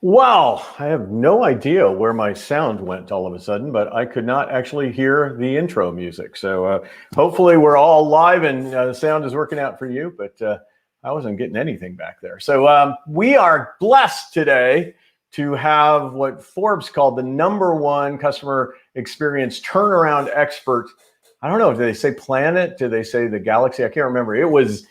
Well, I have no idea where my sound went all of a sudden, but I could not actually hear the intro music. So hopefully we're all live and the sound is working out for you, but I wasn't getting anything back there. So we are blessed today to have what Forbes called the #1 customer experience turnaround expert. I don't know, did they say planet? Did they say the galaxy? I can't remember. It was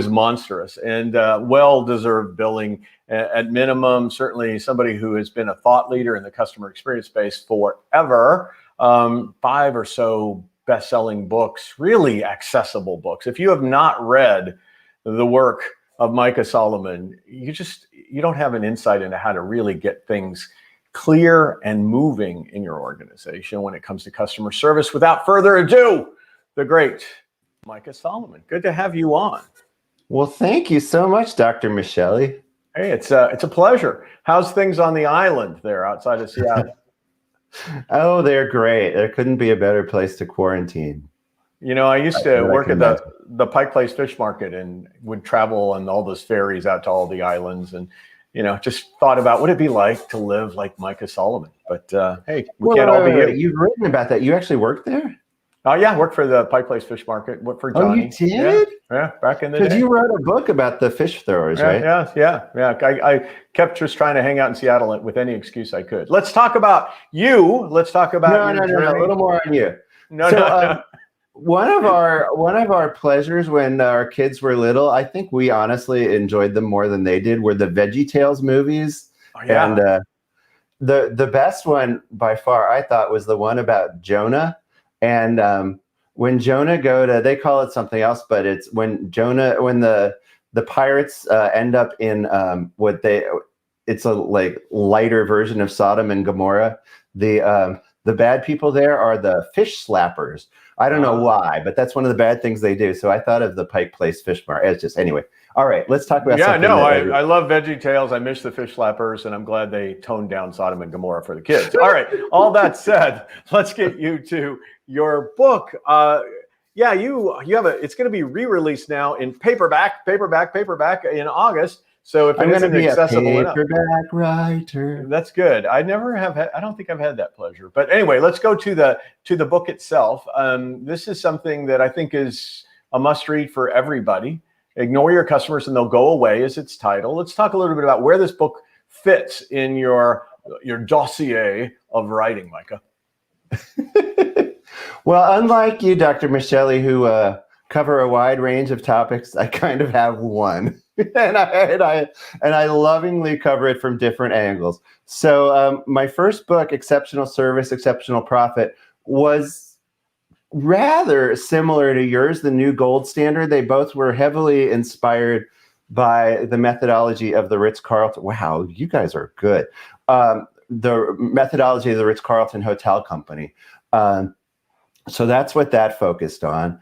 monstrous and well-deserved billing. At minimum, certainly somebody who has been a thought leader in the customer experience space forever. 5 or so best-selling books, really accessible books. If you have not read the work of Micah Solomon, you don't have an insight into how to really get things clear and moving in your organization when it comes to customer service. Without further ado, the great Micah Solomon. Good to have you on. Well, thank you so much, Dr. Michelli. Hey, it's a pleasure. How's things on the island there outside of Seattle? Oh, they're great. There couldn't be a better place to quarantine. You know, I used to work at the Pike Place Fish Market and would travel on all those ferries out to all the islands and, just thought about what it'd be like to live like Micah Solomon. But hey, we can't all be you. You've written about that. You actually worked there? Oh, yeah, worked for the Pike Place Fish Market. Worked for Johnny. Oh, you did? Yeah, back in the day. Because you wrote a book about the fish throwers, right? Yeah. I kept just trying to hang out in Seattle with any excuse I could. Let's talk about you. Let's talk about No, a little more on you. No. One of our pleasures when our kids were little, I think we honestly enjoyed them more than they did, were the VeggieTales movies. Oh, yeah. And the best one by far, I thought, was the one about Jonah. And when Jonah they call it something else, but it's when the pirates end up in it's a like lighter version of Sodom and Gomorrah. The bad people there are the fish slappers. I don't know why, but that's one of the bad things they do. So I thought of the Pike Place Fish Market. It's just, anyway. All right, let's talk about something. I love VeggieTales. I miss the fish slappers, and I'm glad they toned down Sodom and Gomorrah for the kids. All right, all that said, let's get you to your book. You have it's going to be re-released now in paperback in August. So if I'm going to be accessible a paperback writer, that's good. I don't think I've had that pleasure. But anyway, let's go to the book itself. This is something that I think is a must-read for everybody. Ignore Your Customers and They'll Go Away is its title. Let's talk a little bit about where this book fits in your dossier of writing, Micah. Well, unlike you, Dr. Michelli, who cover a wide range of topics, I kind of have one, and I lovingly cover it from different angles. So my first book, Exceptional Service, Exceptional Profit, was rather similar to yours, the new gold standard. They both were heavily inspired by the methodology of the Ritz-Carlton. Wow, you guys are good. The methodology of the Ritz-Carlton Hotel Company. So that's what that focused on.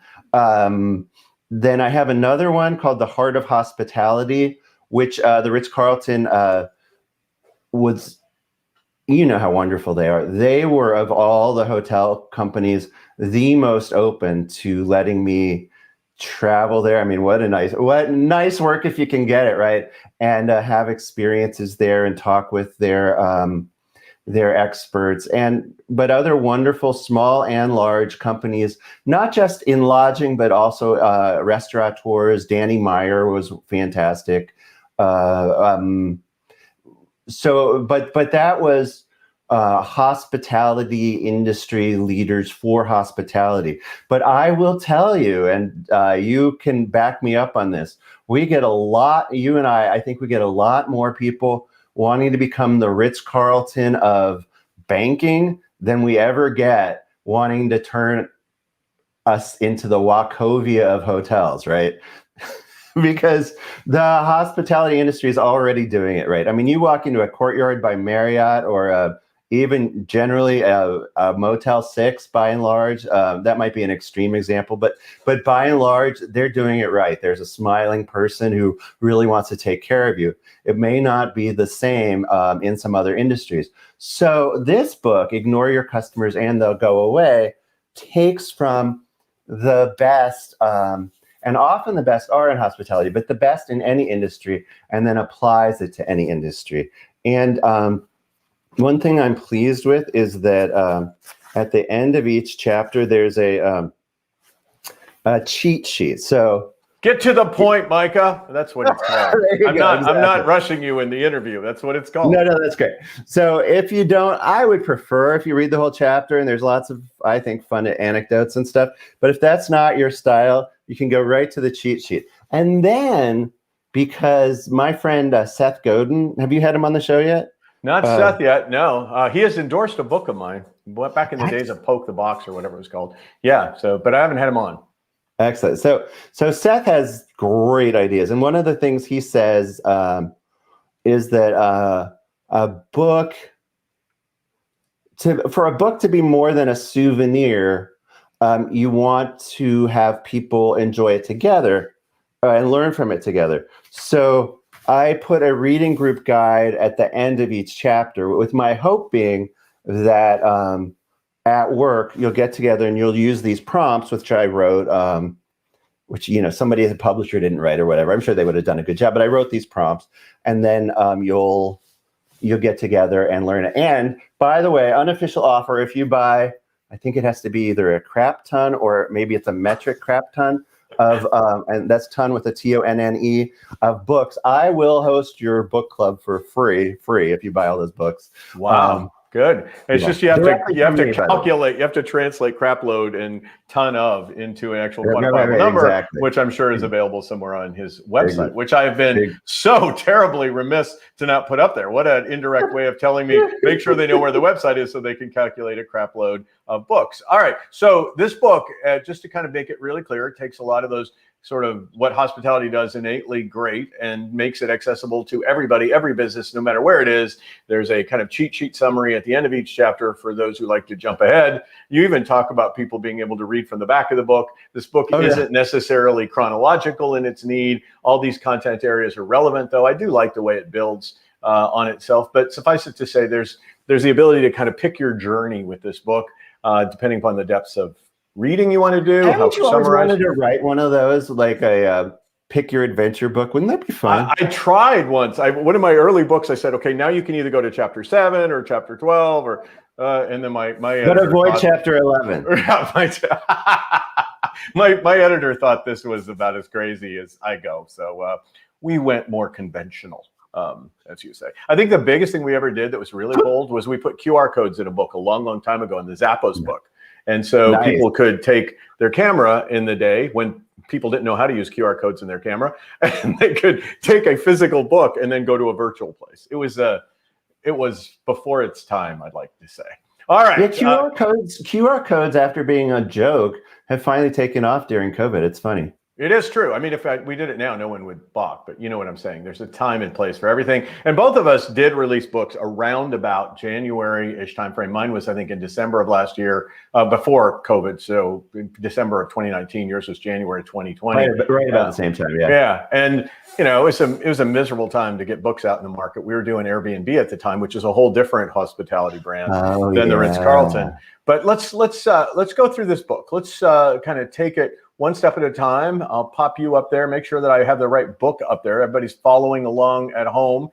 Then I have another one called The Heart of Hospitality, which the Ritz-Carlton was, you know how wonderful they are. They were, of all the hotel companies, the most open to letting me travel there. I mean, what nice work if you can get it, right? And have experiences there and talk with their experts, but other wonderful small and large companies, not just in lodging, but also restaurateurs. Danny Meyer was fantastic. But that was hospitality industry leaders for hospitality. But I will tell you, and you can back me up on this, we get a lot, you and I think we get a lot more people wanting to become the Ritz-Carlton of banking than we ever get wanting to turn us into the Wachovia of hotels, right? Because the hospitality industry is already doing it, right? I mean, you walk into a Courtyard by Marriott or even generally a Motel 6, by and large. That might be an extreme example, but by and large, they're doing it right. There's a smiling person who really wants to take care of you. It may not be the same in some other industries. So this book, Ignore Your Customers and They'll Go Away, takes from the best, and often the best are in hospitality, but the best in any industry, and then applies it to any industry. And one thing I'm pleased with is that at the end of each chapter, there's a cheat sheet. So get to the point, Micah. That's what it's called. I'm exactly. not rushing you in the interview. That's what it's called. No, that's great. So if you don't, I would prefer if you read the whole chapter, and there's lots of, I think, fun anecdotes and stuff. But if that's not your style, you can go right to the cheat sheet. And then, because my friend Seth Godin, have you had him on the show yet? Not Seth yet. No, he has endorsed a book of mine back in the days of Poke the Box or whatever it was called. Yeah. So, but I haven't had him on. Excellent. So Seth has great ideas, and one of the things he says is that a book for a book to be more than a souvenir, you want to have people enjoy it together and learn from it together. So I put a reading group guide at the end of each chapter, with my hope being that at work you'll get together and you'll use these prompts, which I wrote, which, somebody as a publisher didn't write or whatever. I'm sure they would have done a good job, but I wrote these prompts, and then you'll get together and learn it. And by the way, unofficial offer, if you buy, I think it has to be either a crap ton or maybe it's a metric crap ton of, and that's ton with a TONNE of books, I will host your book club for free if you buy all those books. Wow. Good. It's just you have to calculate, you have to translate crap load and ton of into an actual quantifiable number, exactly. Which I'm sure is available somewhere on his website, which I have been so terribly remiss to not put up there. What an indirect way of telling me, make sure they know where the website is so they can calculate a crap load of books. All right. So this book, just to kind of make it really clear, it takes a lot of those sort of what hospitality does innately great and makes it accessible to everybody, every business, no matter where it is. There's a kind of cheat sheet summary at the end of each chapter for those who like to jump ahead. You even talk about people being able to read from the back of the book. This book isn't necessarily chronological in its need. All these content areas are relevant, though. I do like the way it builds on itself, but suffice it to say, there's the ability to kind of pick your journey with this book, depending upon the depths of reading you want to do. Haven't you always wanted to write one of those, like a pick your adventure book? Wouldn't that be fun? I tried once. One of my early books, I said, okay, now you can either go to chapter 7 or chapter 12, or and then my but avoid chapter 11. My editor thought this was about as crazy as I go, so we went more conventional. As you say. I think the biggest thing we ever did that was really bold was we put QR codes in a book a long time ago in the Zappos book. And so people could take their camera in the day when people didn't know how to use QR codes in their camera, and they could take a physical book and then go to a virtual place. It was before its time, I'd like to say. All right. Yeah, QR codes, after being a joke, have finally taken off during COVID. It's funny. It is true. I mean, if we did it now, no one would balk, but you know what I'm saying. There's a time and place for everything. And both of us did release books around about January-ish timeframe. Mine was, I think, in December of last year, before COVID. So December of 2019, yours was January 2020. Right about the same time, yeah. Yeah. And, it was a miserable time to get books out in the market. We were doing Airbnb at the time, which is a whole different hospitality brand than the Ritz-Carlton. But let's go through this book. Let's kind of take it one step at a time. I'll pop you up there, make sure that I have the right book up there. Everybody's following along at home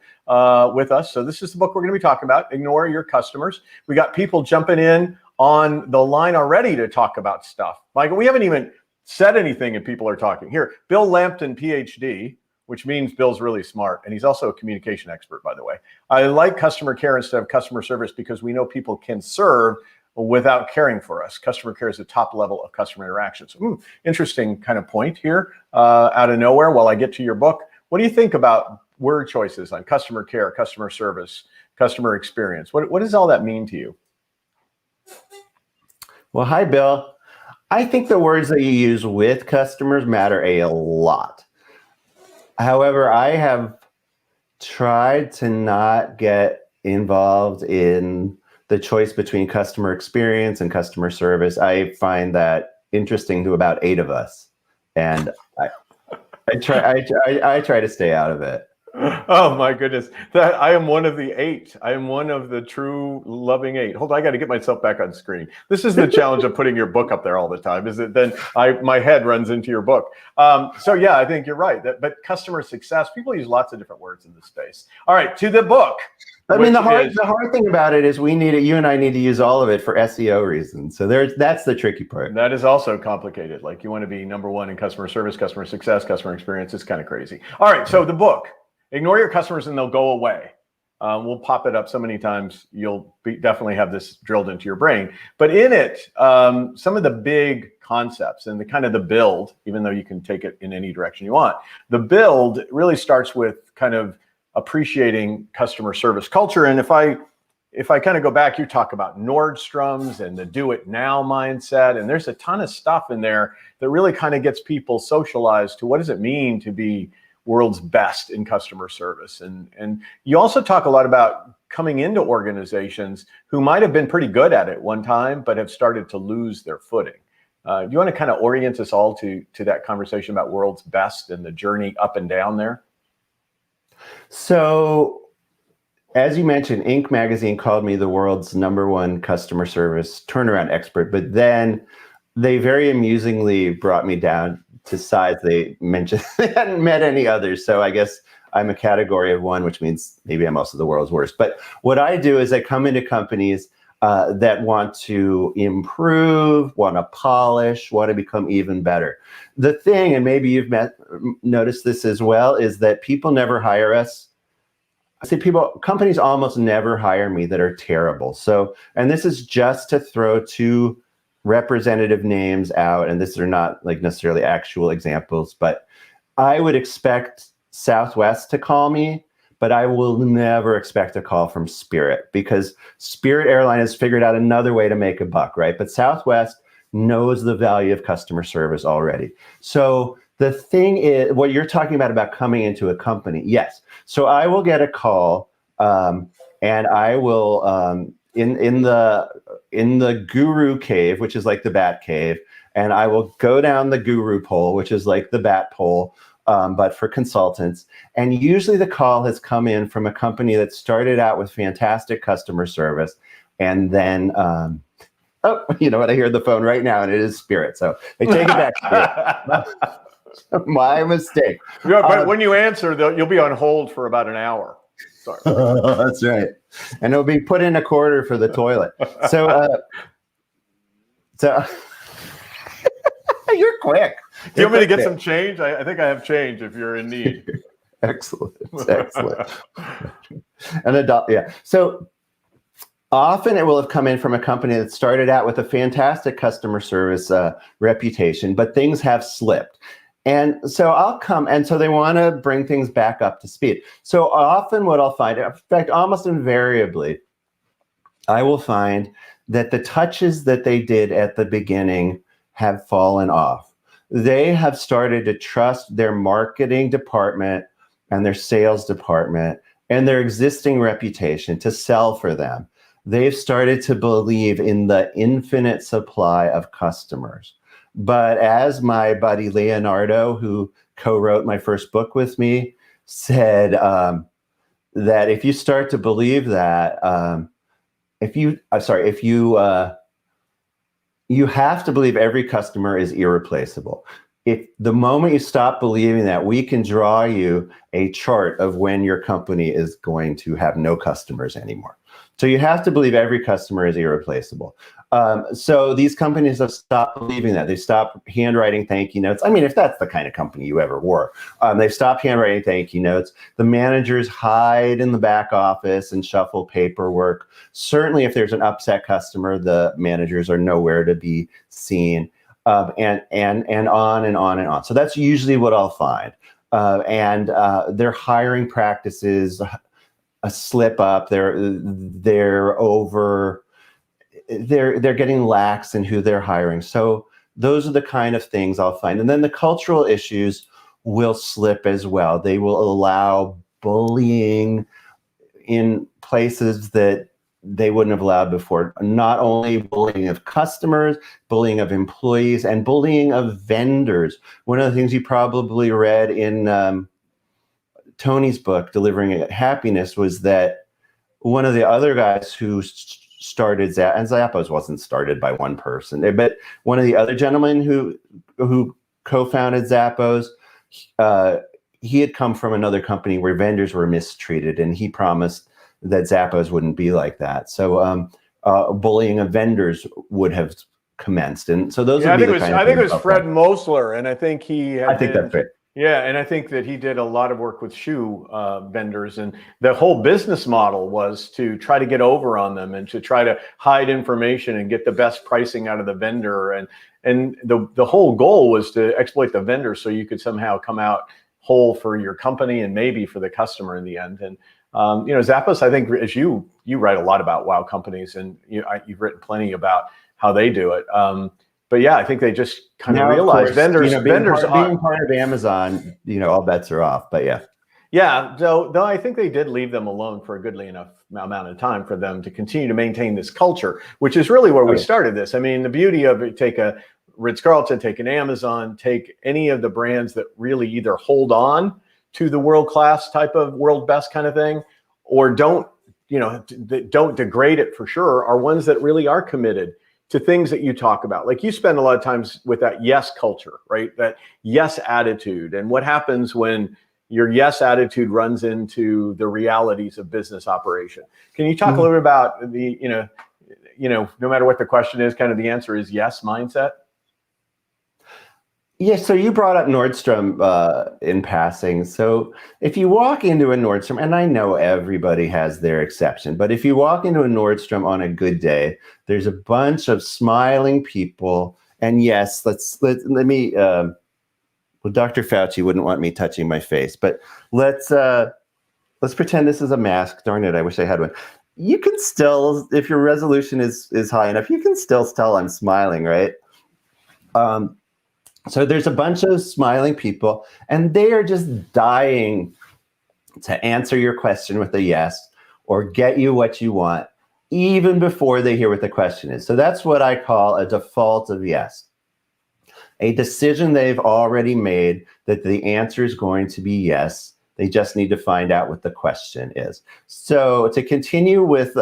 with us. So this is the book we're going to be talking about, Ignore Your Customers. We got people jumping in on the line already to talk about stuff. Michael, we haven't even said anything and people are talking. Here, Bill Lampton, PhD, which means Bill's really smart. And he's also a communication expert, by the way. I like customer care instead of customer service because we know people can serve without caring for us. Customer care is the top level of customer interactions. Interesting kind of point here out of nowhere while I get to your book. What do you think about word choices on customer care, customer service, customer experience? What does all that mean to you? Well, hi, Bill. I think the words that you use with customers matter a lot. However, I have tried to not get involved in the choice between customer experience and customer service. I find that interesting to about 8 of us, and I try to stay out of it. Oh my goodness. That I am one of the 8. I am one of the true loving 8. Hold on, I got to get myself back on screen. This is the challenge of putting your book up there all the time, is that then my head runs into your book. So yeah, I think you're right. But customer success, people use lots of different words in this space. All right, to the book. I mean, the hard thing about it is you and I need to use all of it for SEO reasons. So that's the tricky part. That is also complicated. Like you want to be number 1 in customer service, customer success, customer experience. It's kind of crazy. All right, so the book. Ignore your customers and they'll go away. We'll pop it up so many times, you'll definitely have this drilled into your brain. But in it, some of the big concepts and the build, even though you can take it in any direction you want, the build really starts with kind of appreciating customer service culture. And if I kind of go back, you talk about Nordstrom's and the do it now mindset. And there's a ton of stuff in there that really kind of gets people socialized to what does it mean to be world's best in customer service. And you also talk a lot about coming into organizations who might have been pretty good at it one time, but have started to lose their footing. Do you want to kind of orient us all to that conversation about world's best and the journey up and down there? So, as you mentioned, Inc. magazine called me the world's #1 customer service turnaround expert, but then they very amusingly brought me down to size. They mentioned they hadn't met any others. So I guess I'm a category of 1, which means maybe I'm also the world's worst. But what I do is I come into companies that want to improve, want to polish, want to become even better. The thing, and maybe you've noticed this as well, is that people never hire us. I say companies almost never hire me that are terrible. So, and this is just to throw 2 representative names out, and these are not like necessarily actual examples, but I would expect Southwest to call me, but I will never expect a call from Spirit, because Spirit Airline has figured out another way to make a buck, right? But Southwest knows the value of customer service already. So the thing is, what you're talking about coming into a company, yes. So I will get a call, and I will in the guru cave, which is like the bat cave, and I will go down the guru pole, which is like the bat pole, but for consultants. And usually the call has come in from a company that started out with fantastic customer service, and then oh, you know what? I hear the phone right now, and it is Spirit. So I take it back, Spirit. My mistake. Yeah, but when you answer, you'll be on hold for about an hour. Sorry. That's right. And it'll be put in a quarter for the toilet. So you're quick. Do you want me to get some change? I think I have change if you're in need. Excellent. Yeah. So often it will have come in from a company that started out with a fantastic customer service reputation, but things have slipped. And so I'll come, and so they want to bring things back up to speed. So often what I'll find, in fact, almost invariably, I will find that the touches that they did at the beginning have fallen off. They have started to trust their marketing department and their sales department and their existing reputation to sell for them. They've started to believe in the infinite supply of customers. But as my buddy Leonardo, who co-wrote my first book with me, said, that if you start to believe that, you have to believe every customer is irreplaceable. If the moment you stop believing that, we can draw you a chart of when your company is going to have no customers anymore. So you have to believe every customer is irreplaceable. So these companies have stopped believing that. They stopped handwriting thank you notes. I mean, if that's the kind of company you ever were, they've stopped handwriting thank you notes. The managers hide in the back office and shuffle paperwork. Certainly, if there's an upset customer, the managers are nowhere to be seen, and on and on and on. So that's usually what I'll find. And their hiring practices a slip up. They're getting lax in who they're hiring. So those are the kind of things I'll find. And then the cultural issues will slip as well. They will allow bullying in places that they wouldn't have allowed before. Not only bullying of customers, bullying of employees, and bullying of vendors. One of the things you probably read in Tony's book, Delivering Happiness, was that one of the other guys who started Zappos, and Zappos wasn't started by one person, but one of the other gentlemen who co-founded Zappos, he had come from another company where vendors were mistreated, and he promised that Zappos wouldn't be like that. So bullying of vendors would have commenced, and so those. Yeah, I think it was Fred Mosler, and I think that's right. Yeah, and I think that he did a lot of work with shoe vendors, and the whole business model was to try to get over on them and to try to hide information and get the best pricing out of the vendor, and the whole goal was to exploit the vendor so you could somehow come out whole for your company and maybe for the customer in the end. And Zappos, I think, as you write a lot about wow companies, and you've written plenty about how they do it. But yeah, I think they just kind of realized vendors being part of Amazon, all bets are off. But yeah. Though I think they did leave them alone for a goodly enough amount of time for them to continue to maintain this culture, which is really where we started this. I mean, the beauty of it, take a Ritz-Carlton, take an Amazon, take any of the brands that really either hold on to the world-class type of world best kind of thing, or don't degrade it for sure, are ones that really are committed to things that you talk about. Like you spend a lot of times with that yes culture, right? That yes attitude. And what happens when your yes attitude runs into the realities of business operation? Can you talk a little bit about the, no matter what the question is, kind of the answer is yes mindset? Yeah, so you brought up Nordstrom in passing. So if you walk into a Nordstrom, and I know everybody has their exception, but if you walk into a Nordstrom on a good day, there's a bunch of smiling people. And yes, let me. Well, Dr. Fauci wouldn't want me touching my face, but let's pretend this is a mask. Darn it, I wish I had one. You can still, if your resolution is high enough, you can still tell I'm smiling, right? So there's a bunch of smiling people, and they are just dying to answer your question with a yes or get you what you want, even before they hear what the question is. So that's what I call a default of yes. A decision they've already made that the answer is going to be yes. They just need to find out what the question is. So to continue with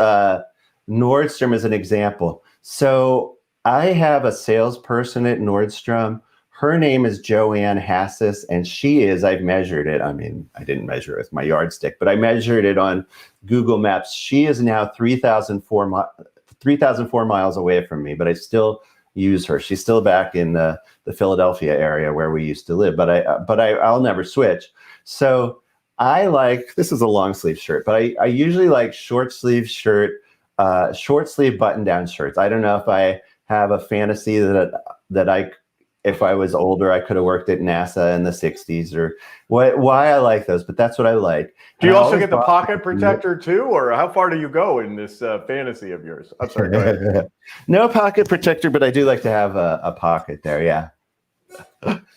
Nordstrom as an example. So I have a salesperson at Nordstrom. Her name is Joanne Hassis, and she is, I've measured it. I mean, I didn't measure it with my yardstick, but I measured it on Google Maps. She is now 3,004 miles away from me, but I still use her. She's still back in the Philadelphia area where we used to live, but I'll never switch. So I like, this is a long sleeve shirt, but I usually like short sleeve shirt, short sleeve button down shirts. I don't know if I have a fantasy that if I was older, I could have worked at NASA in the 60s or why I like those, but that's what I like. Do you also get the pocket protector too, or how far do you go in this fantasy of yours? I'm sorry, go ahead. No pocket protector, but I do like to have a pocket there, yeah.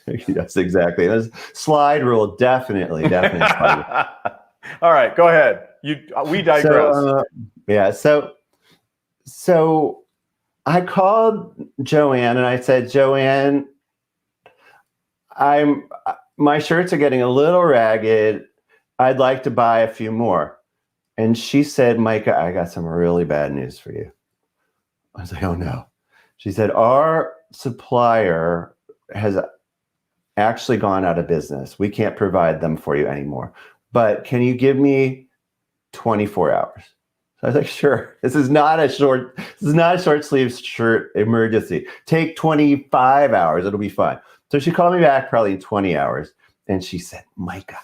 Yes, exactly. There's slide rule, definitely. All right, go ahead. We digress. So I called Joanne and I said, Joanne, my shirts are getting a little ragged. I'd like to buy a few more. And she said, Micah, I got some really bad news for you. I was like, oh no. She said, our supplier has actually gone out of business. We can't provide them for you anymore. But can you give me 24 hours? So I was like, sure. This is not a short sleeve shirt emergency. Take 25 hours. It'll be fine. So she called me back probably in 20 hours. And she said, Micah,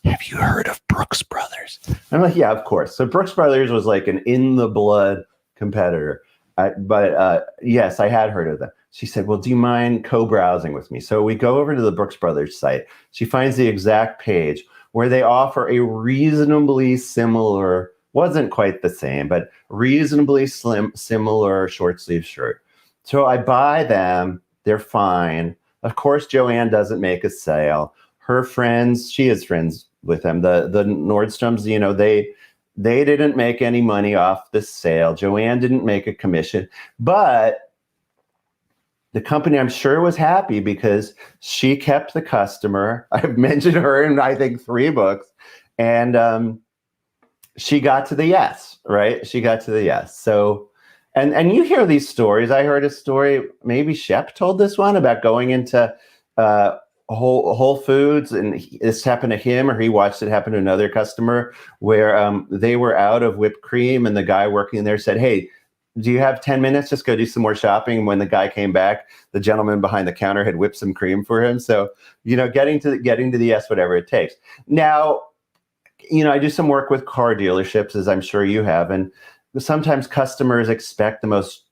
have you heard of Brooks Brothers? I'm like, yeah, of course. So Brooks Brothers was like an in the blood competitor. But yes, I had heard of them. She said, well, do you mind co-browsing with me? So we go over to the Brooks Brothers site. She finds the exact page where they offer a reasonably similar, wasn't quite the same, but reasonably similar short sleeve shirt. So I buy them. They're fine. Of course, Joanne doesn't make a sale. Her friends, she is friends with them. The Nordstroms, they didn't make any money off the sale. Joanne didn't make a commission, but the company, I'm sure, was happy because she kept the customer. I've mentioned her in, I think, 3 books. And she got to the yes, right? She got to the yes. So, and you hear these stories. I heard a story, maybe Shep told this one, about going into Whole Foods, and this happened to him, or he watched it happen to another customer, where they were out of whipped cream, and the guy working there said, "Hey, do you have 10 minutes? Just go do some more shopping." And when the guy came back, the gentleman behind the counter had whipped some cream for him. So, getting to the yes, whatever it takes. Now, I do some work with car dealerships, as I'm sure you have, and sometimes customers expect the most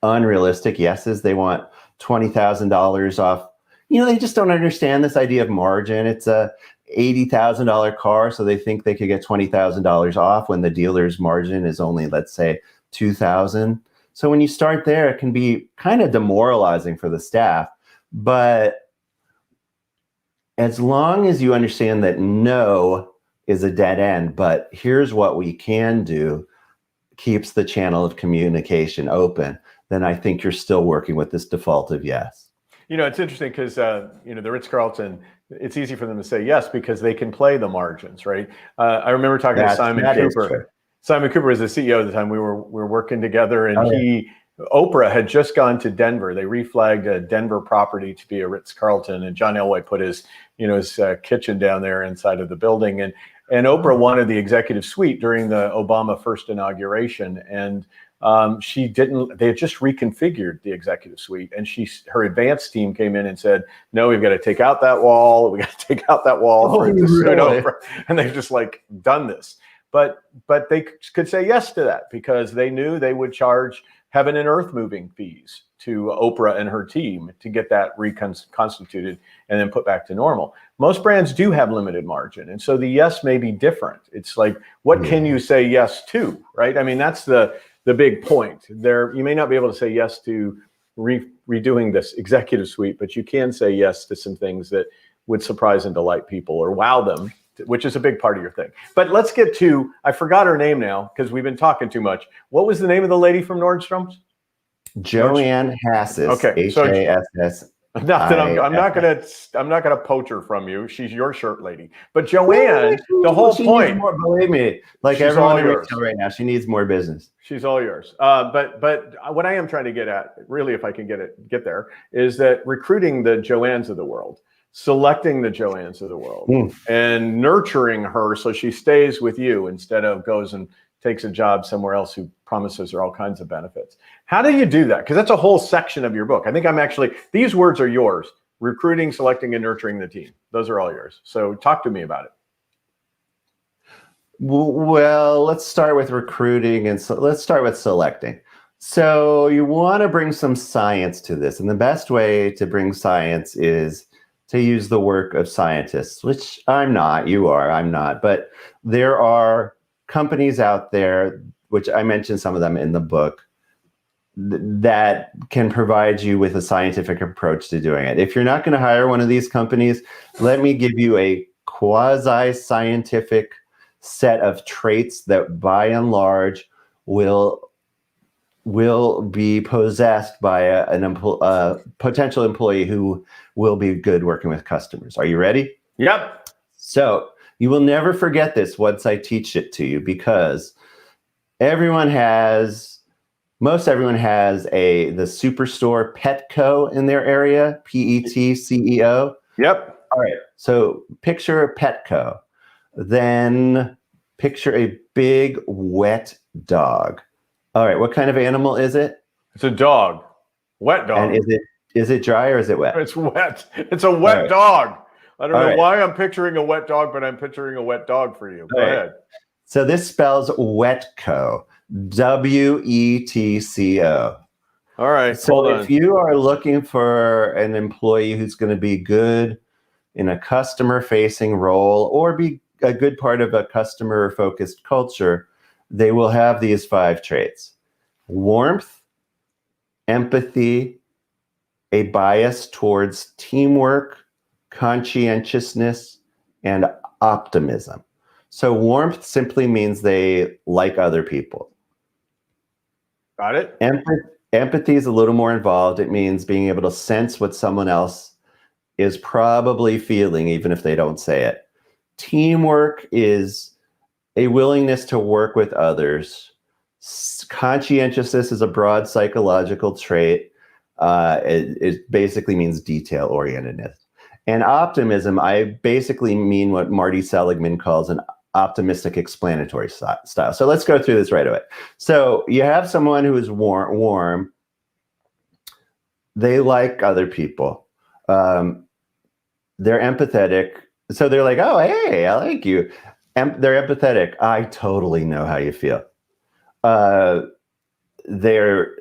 unrealistic yeses. They want $20,000 off. They just don't understand this idea of margin. It's a $80,000 car, so they think they could get $20,000 off when the dealer's margin is only, let's say, $2,000. So when you start there, it can be kind of demoralizing for the staff. But as long as you understand that no is a dead end, but here's what we can do, keeps the channel of communication open, then I think you're still working with this default of yes. It's interesting because, the Ritz-Carlton, it's easy for them to say yes because they can play the margins, right? I remember talking to Simon Cooper. Simon Cooper was the CEO at the time. We were working together, and Oprah had just gone to Denver. They reflagged a Denver property to be a Ritz-Carlton, and John Elway put his kitchen down there inside of the building. And Oprah wanted the executive suite during the Obama first inauguration, and she didn't. They had just reconfigured the executive suite, and her advanced team came in and said, "No, we've got to take out that wall. We got to take out that wall for Oprah." And they've just done this. But they could say yes to that because they knew they would charge heaven and earth moving fees to Oprah and her team to get that reconstituted and then put back to normal. Most brands do have limited margin. And so the yes may be different. It's like, what can you say yes to, right? I mean, that's the big point. You may not be able to say yes to redoing this executive suite, but you can say yes to some things that would surprise and delight people or wow them, which is a big part of your thing. But let's get to, I forgot her name now because we've been talking too much. What was the name of the lady from Nordstrom's? Joanne Hassis. Okay, H-A-S-S. I'm not gonna poach her from you. She's your shirt lady. But Joanne, the whole point. Believe me, like everyone in retail right now, she needs more business. She's all yours. But what I am trying to get at, really, if I can get there, is that recruiting the Joannes of the world, selecting the Joannes of the world, and nurturing her so she stays with you instead of goes and takes a job somewhere else who promises her all kinds of benefits. How do you do that? Because that's a whole section of your book. I think these words are yours: recruiting, selecting, and nurturing the team. Those are all yours. So talk to me about it. Well, let's start with recruiting, and let's start with selecting. So you want to bring some science to this. And the best way to bring science is to use the work of scientists, which I'm not, you are, I'm not. But there are companies out there, which I mentioned some of them in the book, that can provide you with a scientific approach to doing it. If you're not going to hire one of these companies, let me give you a quasi-scientific set of traits that by and large will be possessed by a potential employee who will be good working with customers. Are you ready? Yep. So you will never forget this once I teach it to you, because most everyone has the superstore Petco in their area, Petceo. Yep. All right. So picture a Petco. Then picture a big wet dog. All right. What kind of animal is it? It's a dog. Wet dog. And is it dry or is it wet? It's wet. It's a wet dog. I don't know why I'm picturing a wet dog, but I'm picturing a wet dog for you. Go ahead. So this spells Wetco. W-E-T-C-O. All right. So if you are looking for an employee who's going to be good in a customer-facing role or be a good part of a customer-focused culture, they will have these 5 traits: warmth, empathy, a bias towards teamwork, conscientiousness, and optimism. So warmth simply means they like other people. Got it. Empathy is a little more involved. It means being able to sense what someone else is probably feeling, even if they don't say it. Teamwork is a willingness to work with others. Conscientiousness is a broad psychological trait. It basically means detail-orientedness. And optimism, I basically mean what Marty Seligman calls an optimistic explanatory style. So let's go through this right away. So you have someone who is warm. They like other people. They're empathetic. So they're like, oh, hey, I like you. They're empathetic. I totally know how you feel. They're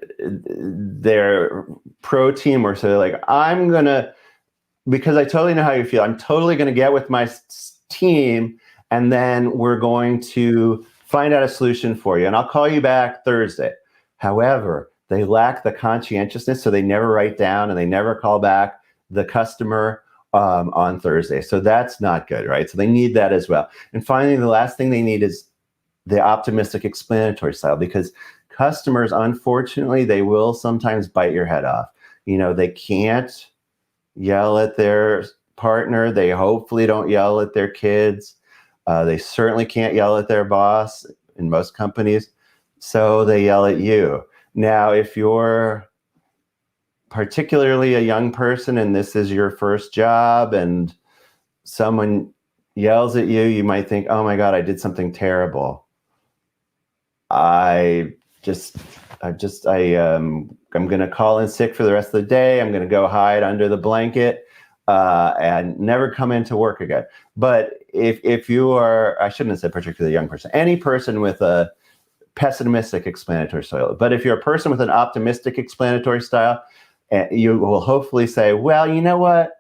pro teamwork. So they're like, because I totally know how you feel, I'm totally going to get with my team, and then we're going to find out a solution for you. And I'll call you back Thursday. However, they lack the conscientiousness, so they never write down and they never call back the customer on Thursday. So that's not good, right? So they need that as well. And finally, the last thing they need is the optimistic explanatory style, because customers, unfortunately, they will sometimes bite your head off. They can't yell at their partner. They hopefully don't yell at their kids. They certainly can't yell at their boss in most companies. So they yell at you. Now, if you're particularly a young person and this is your first job and someone yells at you, you might think, oh my God, I did something terrible. I'm going to call in sick for the rest of the day. I'm going to go hide under the blanket and never come into work again. But if you are, I shouldn't have said particularly young person, any person with a pessimistic explanatory style. But if you're a person with an optimistic explanatory style, you will hopefully say, well, you know what?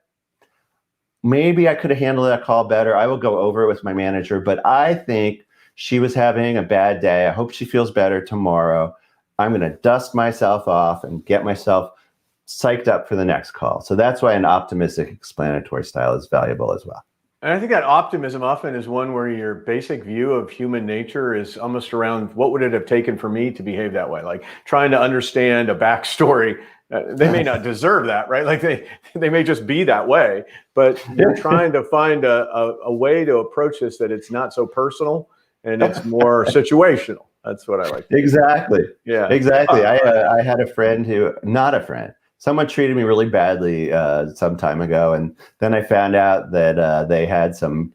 Maybe I could have handled that call better. I will go over it with my manager, but I think she was having a bad day. I hope she feels better tomorrow. I'm going to dust myself off and get myself psyched up for the next call. So that's why an optimistic explanatory style is valuable as well. And I think that optimism often is one where your basic view of human nature is almost around what would it have taken for me to behave that way? Like trying to understand a backstory. They may not deserve that, right? Like they may just be that way, but you're trying to find a way to approach this that it's not so personal and it's more situational. That's what I like. Exactly. Yeah. Exactly. I had a friend someone treated me really badly some time ago, and then I found out that they had some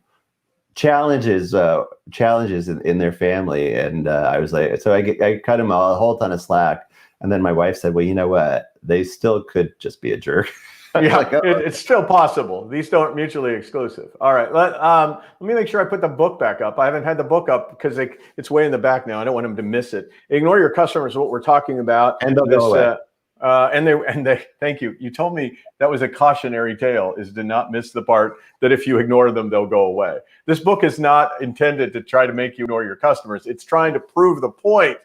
challenges in their family, and I was like, so I cut him a whole ton of slack, and then my wife said, well, you know what? They still could just be a jerk. Yeah, like, it's still possible. These don't mutually exclusive. All right, let me make sure I put the book back up. I haven't had the book up because it's way in the back now. I don't want them to miss it. Ignore your customers. What we're talking about, and they'll go away. And they thank you. You told me that was a cautionary tale, is to not miss the part that if you ignore them, they'll go away. This book is not intended to try to make you ignore your customers. It's trying to prove the point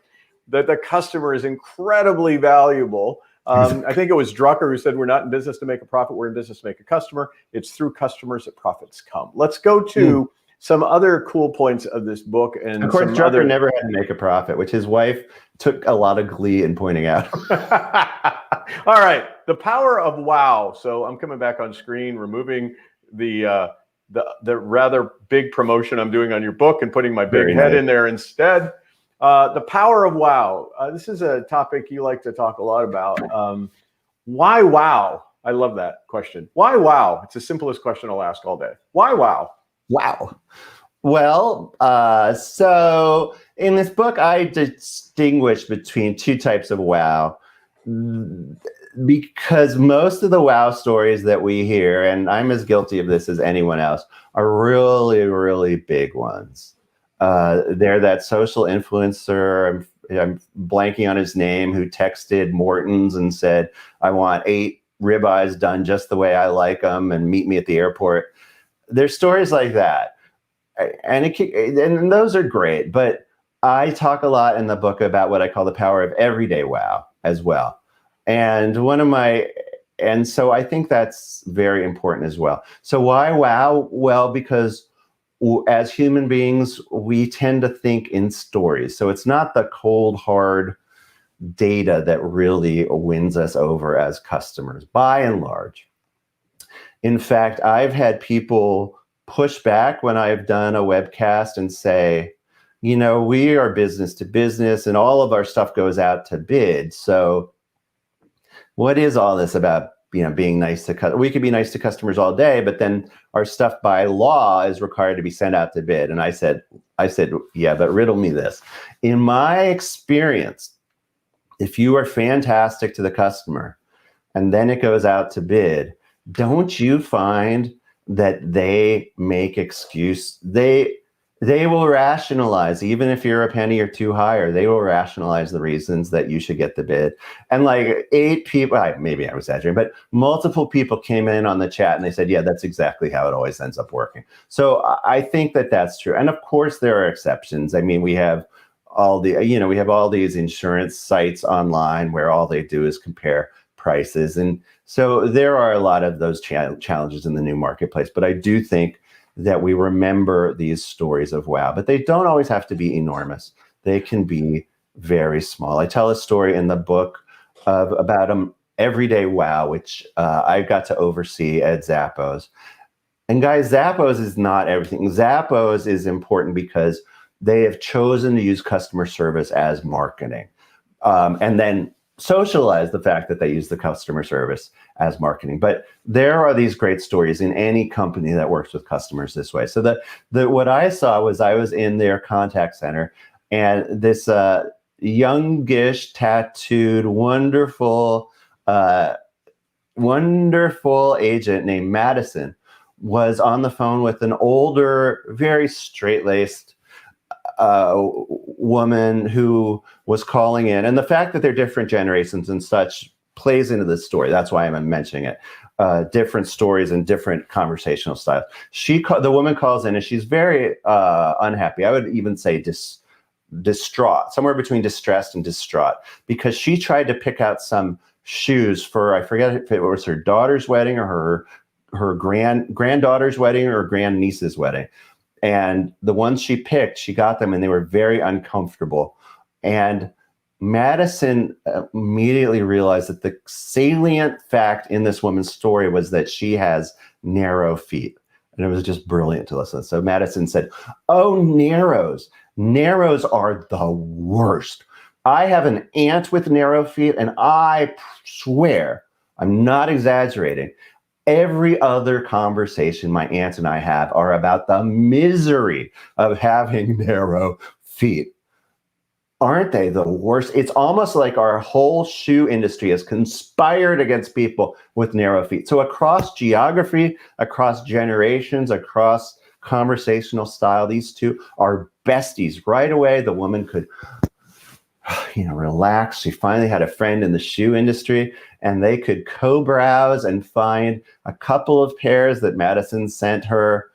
that the customer is incredibly valuable. I think it was Drucker who said, we're not in business to make a profit. We're in business to make a customer. It's through customers that profits come. Let's go to some other cool points of this book. And of course, Drucker never had to make a profit, which his wife took a lot of glee in pointing out. All right. The power of wow. So I'm coming back on screen, removing the rather big promotion I'm doing on your book and putting my big head in there instead. The power of wow. This is a topic you like to talk a lot about. Why wow? I love that question. Why wow? It's the simplest question I'll ask all day. Why wow? Wow. Well, so in this book, I distinguish between two types of wow, because most of the wow stories that we hear, and I'm as guilty of this as anyone else, are really, really big ones. They're that social influencer, I'm blanking on his name, who texted Morton's and said, I want 8 ribeyes done just the way I like them and meet me at the airport. There's stories like that. And those are great, but I talk a lot in the book about what I call the power of everyday wow as well. And so I think that's very important as well. So why wow? Well, because as human beings, we tend to think in stories. So it's not the cold, hard data that really wins us over as customers, by and large. In fact, I've had people push back when I've done a webcast and say, we are business to business and all of our stuff goes out to bid. So what is all this about, being nice to customers? We could be nice to customers all day, but then our stuff by law is required to be sent out to bid. And I said, yeah, but riddle me this. In my experience, if you are fantastic to the customer and then it goes out to bid, don't you find that they make excuse? They will rationalize, even if you're a penny or two higher, they will rationalize the reasons that you should get the bid. And like 8 people, maybe I was exaggerating, but multiple people came in on the chat and they said, yeah, that's exactly how it always ends up working. So I think that that's true. And of course there are exceptions. I mean, we have all these insurance sites online where all they do is compare prices. And so there are a lot of those challenges in the new marketplace. But I do think that we remember these stories of wow, but they don't always have to be enormous. They can be very small. I tell a story in the book about an everyday wow, which I got to oversee at Zappos. And guys, Zappos is not everything. Zappos is important because they have chosen to use customer service as marketing, and then socialize the fact that they use the customer service as marketing. But there are these great stories in any company that works with customers this way. So what I saw was I was in their contact center, and this youngish, tattooed, wonderful agent named Madison was on the phone with an older, very straight-laced woman who was calling in. And the fact that they're different generations and such plays into this story. That's why I'm mentioning it. Different stories and different conversational styles. The woman calls in and she's very unhappy. I would even say distraught, somewhere between distressed and distraught, because she tried to pick out some shoes for, I forget if it was her daughter's wedding or her granddaughter's wedding or grandniece's wedding. And the ones she picked, she got them and they were very uncomfortable. And Madison immediately realized that the salient fact in this woman's story was that she has narrow feet. And it was just brilliant to listen. So Madison said, oh, narrows. Narrows are the worst. I have an aunt with narrow feet, and I swear, I'm not exaggerating, every other conversation my aunt and I have are about the misery of having narrow feet. Aren't they the worst? It's almost like our whole shoe industry has conspired against people with narrow feet. So across geography, across generations, across conversational style, these two are besties. Right away, the woman could relax. She finally had a friend in the shoe industry, and they could co-browse and find a couple of pairs that Madison sent her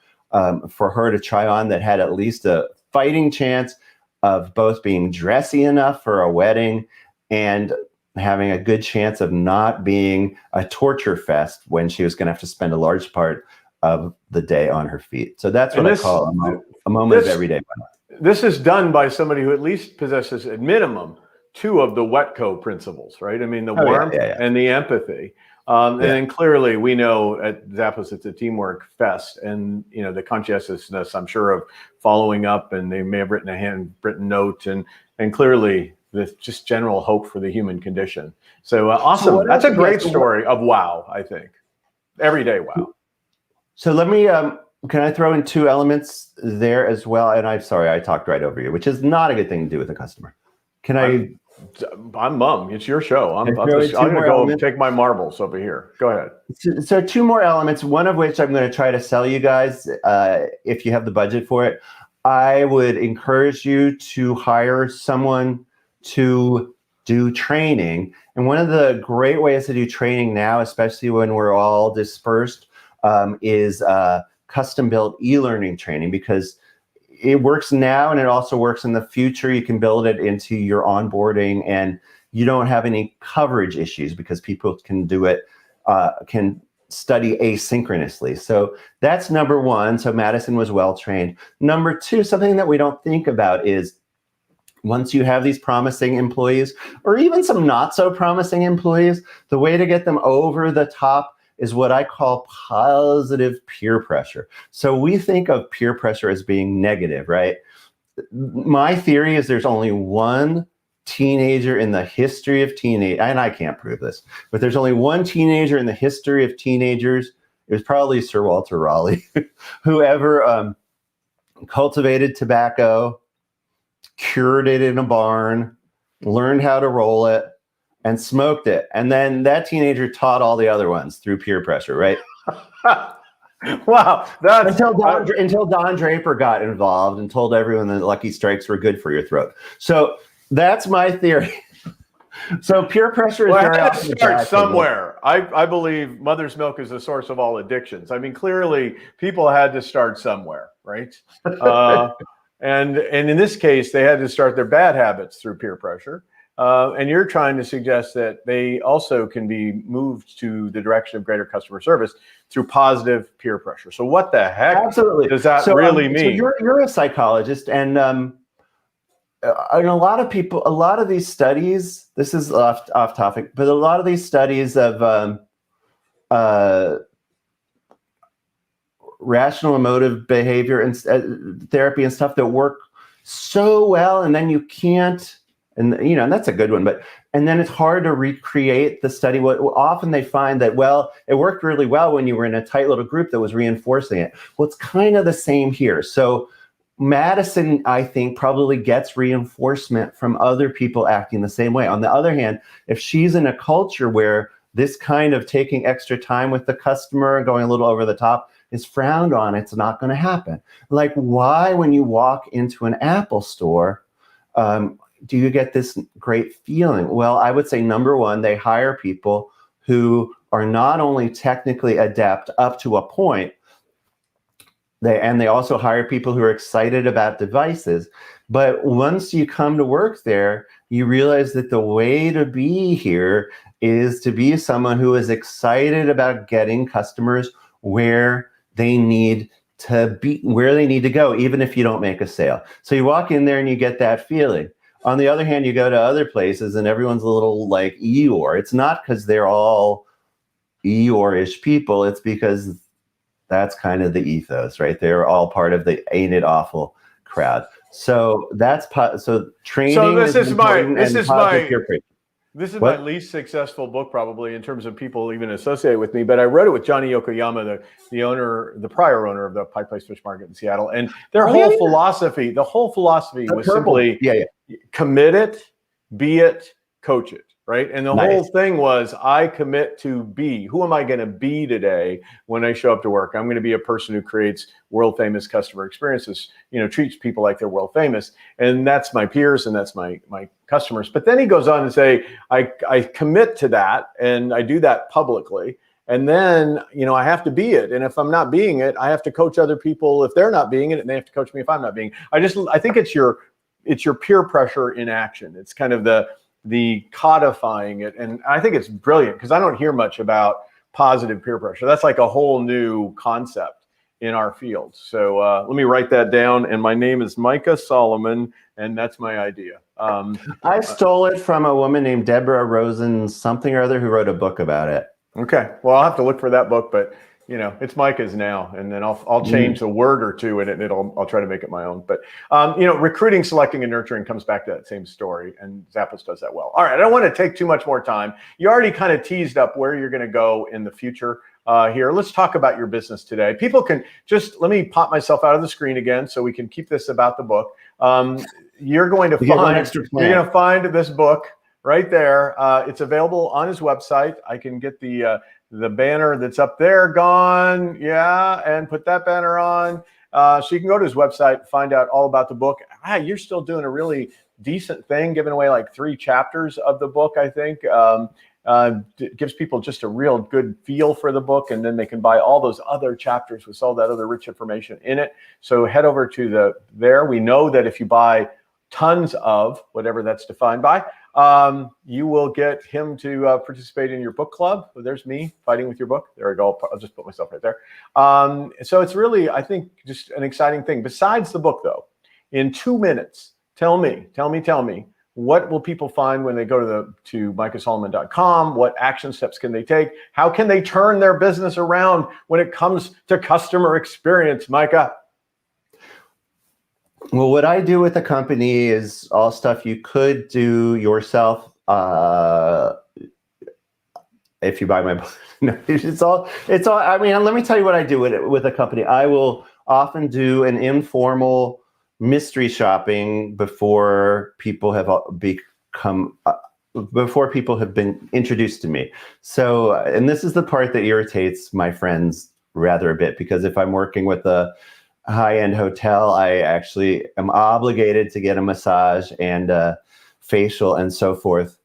for her to try on that had at least a fighting chance of both being dressy enough for a wedding and having a good chance of not being a torture fest when she was going to have to spend a large part of the day on her feet. So that's what I call a moment of everyday wow. This is done by somebody who at least possesses, at minimum, 2 of the WETCO principles, right? I mean, the warmth and the empathy. And then clearly we know at Zappos it's a teamwork fest, and the conscientiousness, I'm sure, of following up, and they may have written a handwritten note, and clearly the just general hope for the human condition. So awesome. So that's a great story of wow, I think. Everyday wow. So let me can I throw in 2 elements there as well? And I'm sorry, I talked right over you, which is not a good thing to do with a customer. I'm mum. It's your show. I'm going to go take my marbles over here. Go ahead. So 2 more elements, one of which I'm going to try to sell you guys if you have the budget for it. I would encourage you to hire someone to do training. And one of the great ways to do training now, especially when we're all dispersed, is custom-built e-learning training, because it works now and it also works in the future. You can build it into your onboarding, and you don't have any coverage issues because people can do it, can study asynchronously. So that's number 1. So Madison was well trained. Number 2, something that we don't think about is once you have these promising employees, or even some not so promising employees, the way to get them over the top is what I call positive peer pressure. So we think of peer pressure as being negative, right? My theory is there's only one teenager in the history of teenage, and I can't prove this, but there's only one teenager in the history of teenagers. It was probably Sir Walter Raleigh, who ever cultivated tobacco, cured it in a barn, learned how to roll it, and smoked it. And then that teenager taught all the other ones through peer pressure, right? Wow. That's until Don Draper got involved and told everyone that Lucky Strikes were good for your throat. So that's my theory. So peer pressure is very often start somewhere. I believe mother's milk is the source of all addictions. I mean, clearly people had to start somewhere, right? And in this case, they had to start their bad habits through peer pressure. And you're trying to suggest that they also can be moved to the direction of greater customer service through positive peer pressure. So what the heck does that really mean? So you're a psychologist, and a lot of these studies, this is off topic, but a lot of these studies of rational emotive behavior and therapy and stuff that work so well, and then you can't, and that's a good one, and then it's hard to recreate the study. What often they find that, well, it worked really well when you were in a tight little group that was reinforcing it. Well, it's kind of the same here. So Madison, I think, probably gets reinforcement from other people acting the same way. On the other hand, if she's in a culture where this kind of taking extra time with the customer, going a little over the top, is frowned on, it's not going to happen. Like, why, when you walk into an Apple store, do you get this great feeling? Well, I would say, number one, they hire people who are not only technically adept up to a point, they also hire people who are excited about devices. But once you come to work there, you realize that the way to be here is to be someone who is excited about getting customers where they need to be, where they need to go, even if you don't make a sale. So you walk in there and you get that feeling. On the other hand, you go to other places and everyone's a little like Eeyore. It's not because they're all Eeyore-ish people. It's because that's kind of the ethos, right? They're all part of the ain't it awful crowd. So that's training. So this is my What? least successful book, probably, in terms of people even associated with me. But I wrote it with Johnny Yokoyama, the prior owner of the Pike Place Fish Market in Seattle, and their whole philosophy was simply commit it, be it, coach it. Right. And the whole thing was, I commit to be. Who am I going to be today when I show up to work? I'm going to be a person who creates world famous customer experiences, treats people like they're world famous. And that's my peers and that's my customers. But then he goes on to say, I commit to that and I do that publicly. And then, I have to be it. And if I'm not being it, I have to coach other people if they're not being it, and they have to coach me if I'm not being it. I think it's your peer pressure in action. It's kind of the codifying it. And I think it's brilliant because I don't hear much about positive peer pressure. That's like a whole new concept in our field. So let me write that down. And my name is Micah Solomon, and that's my idea. I stole it from a woman named Deborah Rosen something or other who wrote a book about it. Okay. Well, I'll have to look for that book, but it's Micah's now, and then I'll change a word or two in it, and I'll try to make it my own. But recruiting, selecting, and nurturing comes back to that same story, and Zappos does that well. All right, I don't want to take too much more time. You already kind of teased up where you're going to go in the future here. Let's talk about your business today. People can let me pop myself out of the screen again so we can keep this about the book. You're going to find this book right there. It's available on his website. I can get the banner that's up there gone. Yeah. And put that banner on. So you can go to his website, find out all about the book. You're still doing a really decent thing, giving away like 3 chapters of the book, I think. It gives people just a real good feel for the book, and then they can buy all those other chapters with all that other rich information in it. So head over to there. We know that if you buy tons of whatever that's defined by, you will get him to participate in your book club. So there's me fighting with your book. There we go. I'll just put myself right there. So it's really, I think, just an exciting thing. Besides the book, though, in 2 minutes, Tell me. What will people find when they go to micahsolomon.com? What action steps can they take? How can they turn their business around when it comes to customer experience, Micah? Well, what I do with the company is all stuff you could do yourself. If you buy my book, no, it's all. I mean, let me tell you what I do with a company. I will often do an informal mystery shopping before people have been introduced to me. So, and this is the part that irritates my friends rather a bit, because if I'm working with a high-end hotel, I actually am obligated to get a massage and a facial and so forth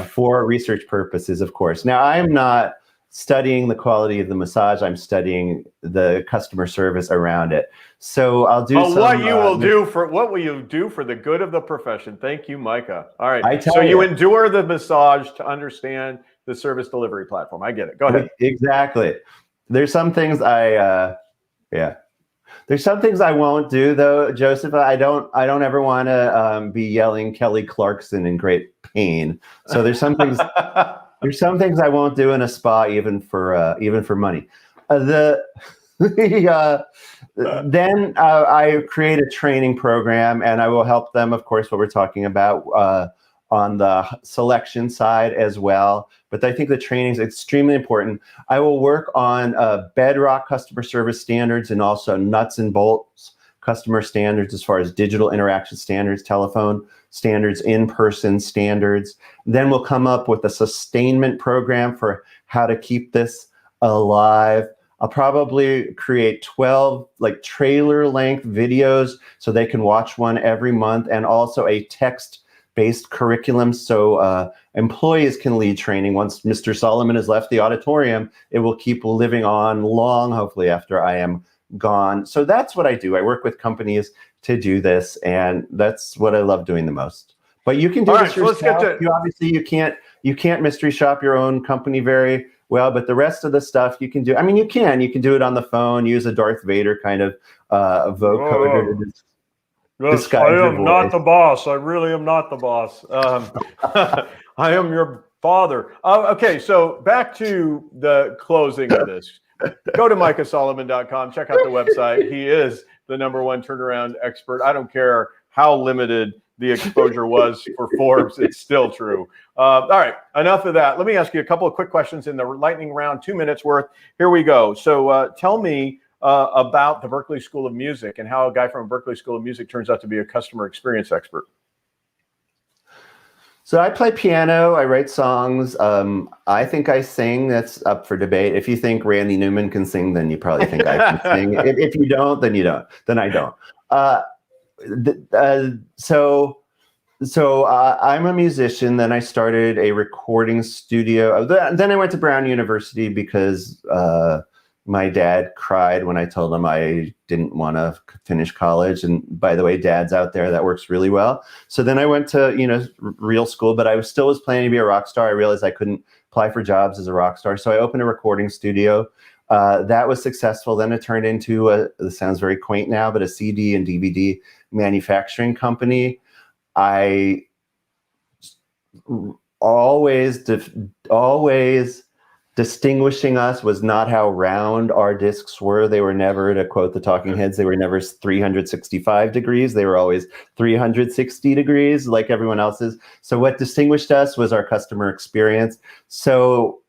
for research purposes, of course. Now, I'm not studying the quality of the massage. I'm studying the customer service around it. So I'll do what will you do for the good of the profession? Thank you, Micah. All right. So you endure the massage to understand the service delivery platform. I get it. Go ahead. Exactly. There's some things There's some things I won't do, though, Joseph. I don't ever want to be yelling Kelly Clarkson in great pain. So there's some things I won't do in a spa, even for money. Then I create a training program, and I will help them, of course, what we're talking about on the selection side as well. But I think the training is extremely important. I will work on bedrock customer service standards and also nuts and bolts customer standards as far as digital interaction standards, telephone standards, in-person standards. Then we'll come up with a sustainment program for how to keep this alive. I'll probably create 12 trailer length videos so they can watch one every month, and also a text-based curriculum so employees can lead training. Once Mr. Solomon has left the auditorium, it will keep living on long, hopefully, after I am gone. So that's what I do. I work with companies to do this, and that's what I love doing the most. But you can do this yourself. You can't mystery shop your own company very well, but the rest of the stuff you can do. I mean, you can do it on the phone, use a Darth Vader kind of vocoder to disguise your voice. I am not the boss. I really am not the boss. I am your father. Okay, so back to the closing of this. Go to micahsolomon.com. Check out the website. He is the #1 turnaround expert. I don't care how limited the exposure was for Forbes. It's still true. All right, enough of that. Let me ask you a couple of quick questions in the lightning round, 2 minutes worth. Here we go. So tell me about the Berklee School of Music and how a guy from Berklee School of Music turns out to be a customer experience expert. So I play piano, I write songs. I think I sing. That's up for debate. If you think Randy Newman can sing, then you probably think I can sing. If you don't, then you don't. Then I don't. So I'm a musician. Then I started a recording studio. Then I went to Brown University because my dad cried when I told him I didn't want to finish college. And by the way, dads out there, that works really well. So then I went to real school, but I still was planning to be a rock star. I realized I couldn't apply for jobs as a rock star, so I opened a recording studio. That was successful. Then it turned into this sounds very quaint now, but a CD and DVD manufacturing company. I always distinguishing us was not how round our discs were. They were never, to quote the Talking Heads, they were never 365 degrees. They were always 360 degrees like everyone else's. So what distinguished us was our customer experience. So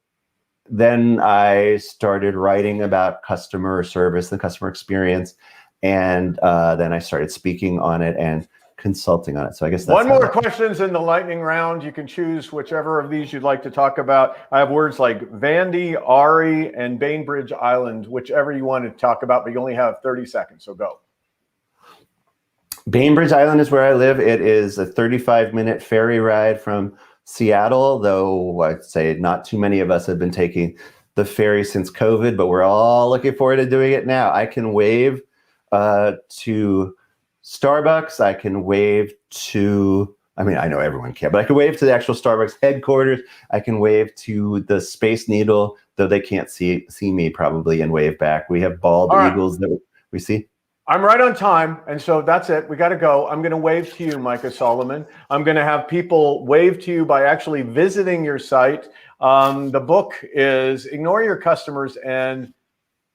then I started writing about customer service and customer experience. And then I started speaking on it and consulting on it. So I guess that's one more questions in the lightning round. You can choose whichever of these you'd like to talk about. I have words like Vandy, Ari, and Bainbridge Island, whichever you want to talk about, but you only have 30 seconds, so go. Bainbridge Island is where I live. It is a 35-minute ferry ride from Seattle, though I'd say not too many of us have been taking the ferry since COVID, but we're all looking forward to doing it now. I can wave to Starbucks. I can wave to, I mean, I know everyone can, but I can wave to the actual Starbucks headquarters. I can wave to the Space Needle, though they can't see me probably, and wave back. We have bald eagles that we see. I'm right on time, and so that's it. We got to go. I'm going to wave to you, Micah Solomon. I'm going to have people wave to you by actually visiting your site. The book is Ignore Your Customers and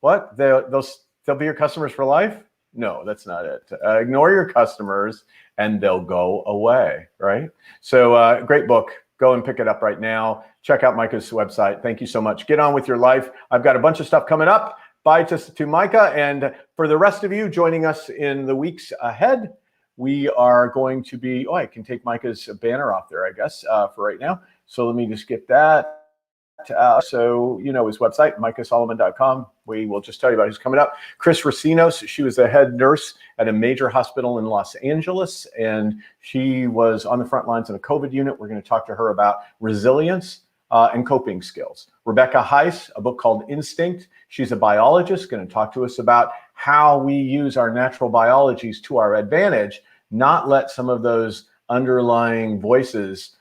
what? They'll be your customers for life? No, that's not it. Ignore your customers and they'll go away, right? So great book. Go and pick it up right now. Check out Micah's website. Thank you so much. Get on with your life. I've got a bunch of stuff coming up. Bye to Micah. And for the rest of you joining us in the weeks ahead, we are going to be, I can take Micah's banner off there, I guess, for right now. So let me just get that. So you know his website, micahsolomon.com. We will just tell you about who's coming up. Chris Racinos, she was the head nurse at a major hospital in Los Angeles, and she was on the front lines in a COVID unit. We're going to talk to her about resilience and coping skills. Rebecca Heiss, a book called Instinct. She's a biologist, going to talk to us about how we use our natural biologies to our advantage, not let some of those underlying voices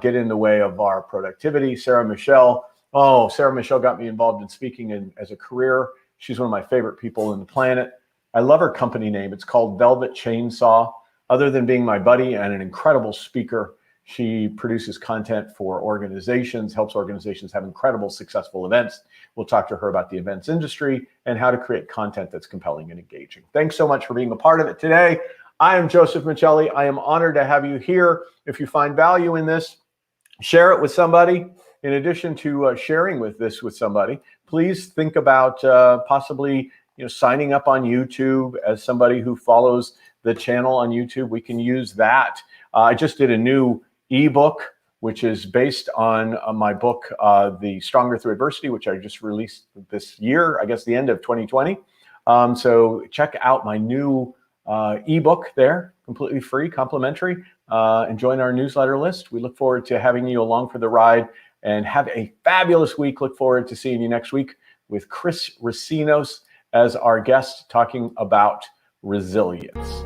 get in the way of our productivity. Sarah Michelle got me involved in speaking as a career. She's one of my favorite people on the planet. I love her company name. It's called Velvet Chainsaw. Other than being my buddy and an incredible speaker, she produces content for organizations, helps organizations have incredible, successful events. We'll talk to her about the events industry and how to create content that's compelling and engaging. Thanks so much for being a part of it today. I am Joseph Michelli. I am honored to have you here. If you find value in this, share it with somebody. In addition to sharing this with somebody, please think about possibly signing up on YouTube. As somebody who follows the channel on YouTube, we can use that. I just did a new ebook, which is based on my book, The Stronger Through Adversity, which I just released this year, I guess the end of 2020. So check out my new ebook there, completely free, complimentary, and join our newsletter list. We look forward to having you along for the ride, and have a fabulous week. Look forward to seeing you next week with Chris Racinos as our guest, talking about resilience.